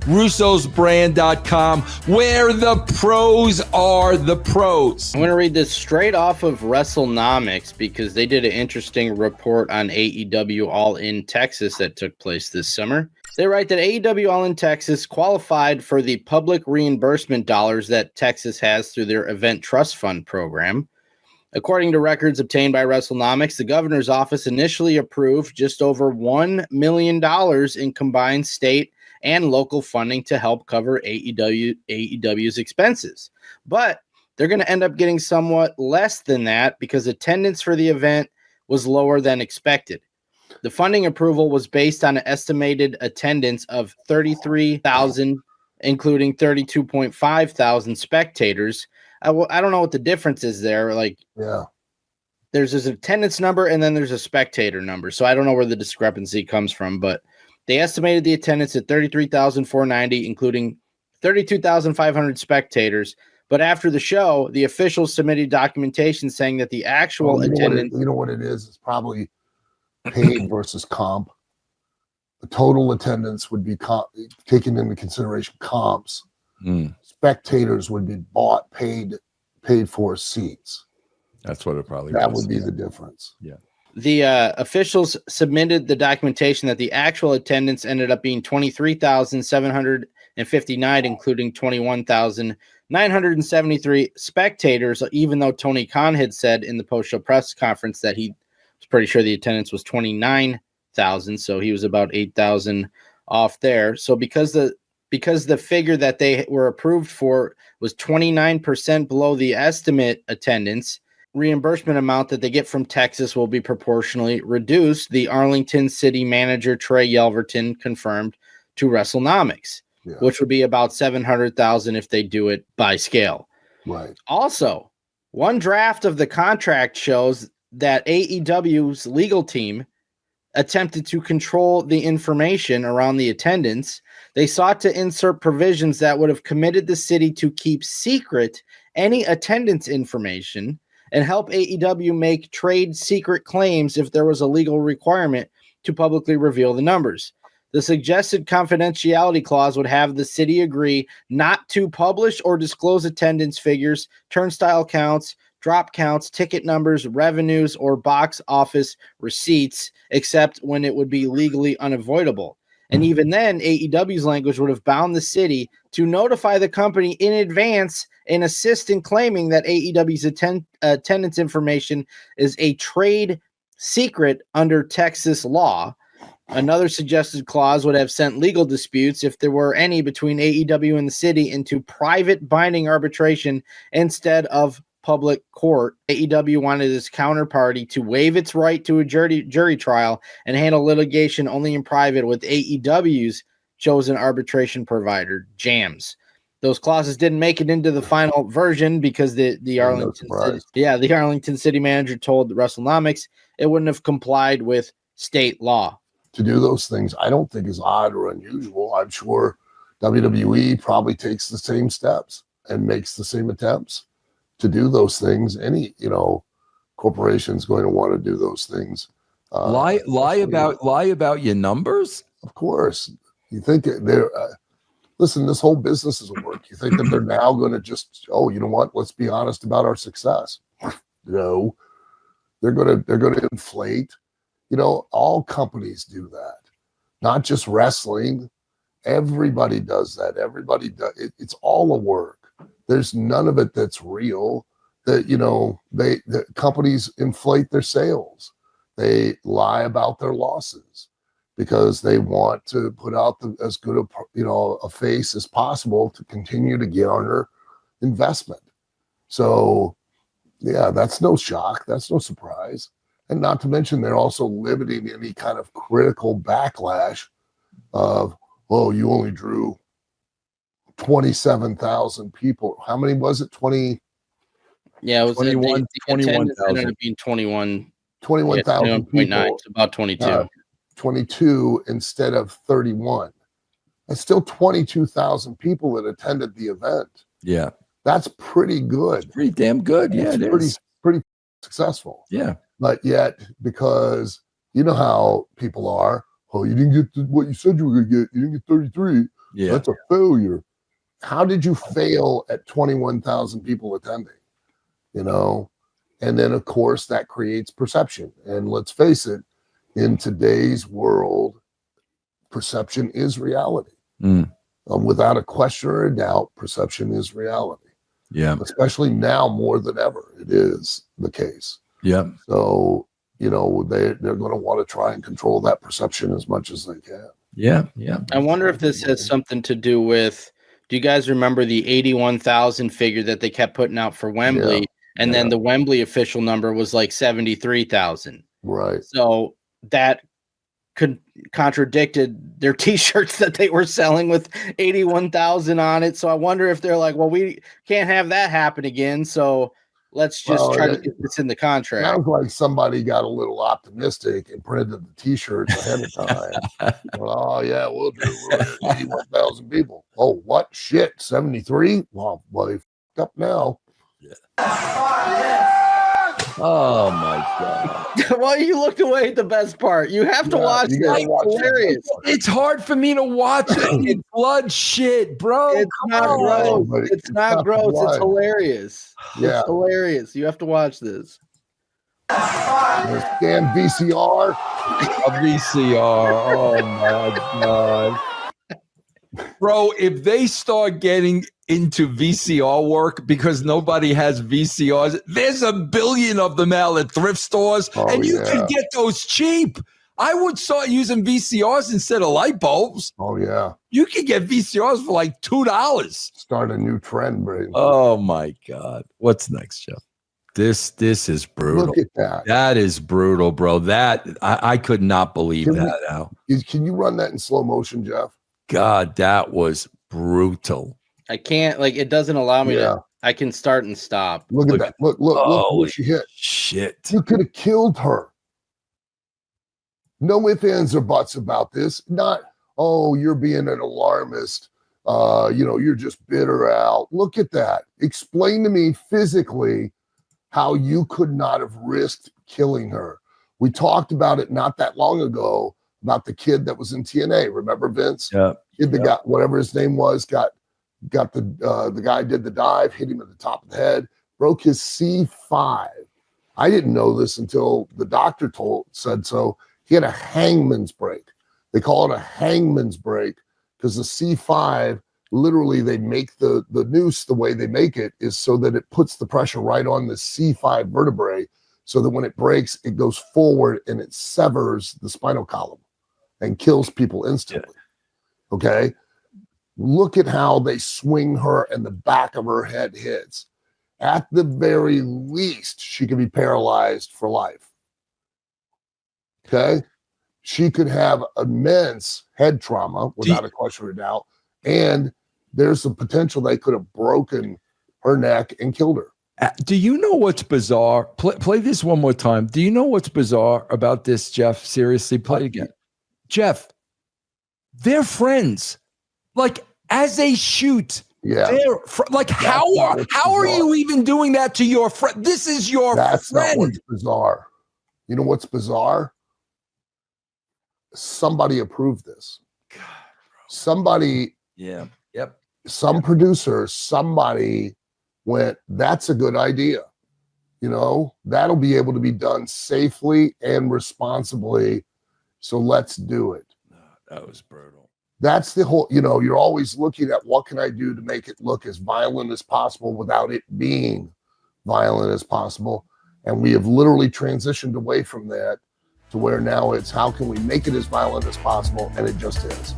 Russo'sBrand.com, where the pros are the pros. I'm going to read this straight off of WrestleNomics because they did an interesting report on AEW All In Texas that took place this summer. They write that AEW All In Texas qualified for the public reimbursement dollars that Texas has through their Event Trust Fund program. According to records obtained by WrestleNomics, the governor's office initially approved just over $1 million in combined state and local funding to help cover AEW's expenses. But they're going to end up getting somewhat less than that because attendance for the event was lower than expected. The funding approval was based on an estimated attendance of 33,000, including 32.5 thousand spectators. I don't know what the difference is there. There's this attendance number and then there's a spectator number. So I don't know where the discrepancy comes from, but they estimated the attendance at 33,490, including 32,500 spectators. But after the show, the officials submitted documentation saying that the actual attendance... You know what it is? It's probably paid versus comp. The total attendance would be taken into consideration comps. Spectators would be paid for seats. That's what it probably That would be the difference. Yeah. The officials submitted the documentation that the actual attendance ended up being 23,759, including 21,973 spectators, even though Tony Khan had said in the post-show press conference that he was pretty sure the attendance was 29,000, so he was about 8,000 off there. So because the figure that they were approved for was 29% below the estimate attendance, reimbursement amount that they get from Texas will be proportionally reduced, the Arlington city manager Trey Yelverton confirmed to WrestleNomics, which would be about $700,000 if they do it by scale. Right. Also, one draft of the contract shows that AEW's legal team attempted to control the information around the attendance. They sought to insert provisions that would have committed the city to keep secret any attendance information and help AEW make trade secret claims if there was a legal requirement to publicly reveal the numbers. The suggested confidentiality clause would have the city agree not to publish or disclose attendance figures, turnstile counts, drop counts, ticket numbers, revenues, or box office receipts, except when it would be legally unavoidable. And even then, AEW's language would have bound the city to notify the company in advance and assist in claiming that AEW's attendance information is a trade secret under Texas law. Another suggested clause would have sent legal disputes, if there were any, between AEW and the city into private binding arbitration instead of public court. AEW wanted its counterparty to waive its right to a jury trial and handle litigation only in private with AEW's chosen arbitration provider, JAMS. Those clauses didn't make it into the final version because the Arlington city manager told WrestleNomics it wouldn't have complied with state law. To do those things, I don't think is odd or unusual. I'm sure WWE probably takes the same steps and makes the same attempts to do those things. Any, corporation's going to want to do those things. Lie about your numbers? Of course. You think they're listen, this whole business is a work. You think that they're now going to just, you know what? Let's be honest about our success. No, they're going to inflate. All companies do that, not just wrestling. Everybody does that. Everybody does. It's all a work. There's none of it that's real. The companies inflate their sales. They lie about their losses because they want to put out as good a face as possible to continue to garner investment. So, yeah, that's no shock. That's no surprise. And not to mention, they're also limiting any kind of critical backlash of, you only drew 27,000 people. How many was it? 20? Yeah, it was 21,000. Ended up being 21,000 people. It's about 22. 22 instead of 31. That's still 22,000 people that attended the event. Yeah. That's pretty good. It's pretty damn good. Yeah, it is. Pretty successful. Yeah. But yet, because you know how people are, you didn't get what you said you were going to get. You didn't get 33. Yeah. That's a failure. How did you fail at 21,000 people attending? You know, and then of course that creates perception. And let's face it, in today's world, perception is reality. Without a question or a doubt, perception is reality. Yeah. Especially now more than ever, it is the case. Yeah. So, you know, they're going to want to try and control that perception as much as they can. Yeah. Yeah. I wonder if this has something to do with, do you guys remember the 81,000 figure that they kept putting out for Wembley? Yeah. And then the Wembley official number was like 73,000. Right. So that contradicted their t-shirts that they were selling with 81,000 on it. So I wonder if they're like, well, we can't have that happen again. So let's just try to get this in the contract. Sounds like somebody got a little optimistic and printed the t-shirts ahead of time. Well, oh yeah, we'll do 81,000 people. Oh, what shit? 73? Well, they f***ed up now. Oh my God. Well, you looked away at the best part. You have to watch it. It's hilarious. It's hard for me to watch it. It's blood shit, bro. It's not gross. It's not gross. It's hilarious. Yeah. It's hilarious. You have to watch this. Scan VCR. A VCR. Oh my God. Bro, if they start getting into VCR work because nobody has VCRs, there's a billion of them out at thrift stores, and you can get those cheap. I would start using VCRs instead of light bulbs. Oh, yeah. You can get VCRs for like $2. Start a new trend, Brady. Oh my God. What's next, Jeff? This is brutal. Look at that. That is brutal, bro. That I could not believe that now. Can you run that in slow motion, Jeff? God, that was brutal. I can't, like, it doesn't allow me to. I can start and stop. Look at that. Look what she hit. Shit. You could have killed her. No ifs, ands, or buts about this. Not, oh, you're being an alarmist. You're just bitter out. Look at that. Explain to me physically how you could not have risked killing her. We talked about it not that long ago about the kid that was in TNA. Remember, Vince? Yeah. Kid that got whatever his name was, got the guy did the dive, hit him at the top of the head, broke his C5. I didn't know this until the doctor said so. He had a hangman's break. They call it a hangman's break because the C5, literally they make the noose, the way they make it is so that it puts the pressure right on the C5 vertebrae so that when it breaks, it goes forward and it severs the spinal column and kills people instantly. Okay? Look at how they swing her and the back of her head hits. At the very least, she could be paralyzed for life. Okay? She could have immense head trauma without a question or doubt. And there's a potential they could have broken her neck and killed her. Do you know what's bizarre? Play this one more time. Do you know what's bizarre about this, Jeff? Seriously, play it again. Jeff, they're friends. Like, as they shoot, they're like, how are you even doing that to your friend? This is your friend. That's not what's bizarre. You know what's bizarre? Somebody approved this. God, somebody. Yeah. Yep. Some producer, somebody went, that's a good idea. You know, that'll be able to be done safely and responsibly. So let's do it. That was brutal. That's the whole, you're always looking at what can I do to make it look as violent as possible without it being violent as possible. And we have literally transitioned away from that to where now it's how can we make it as violent as possible? And it just is.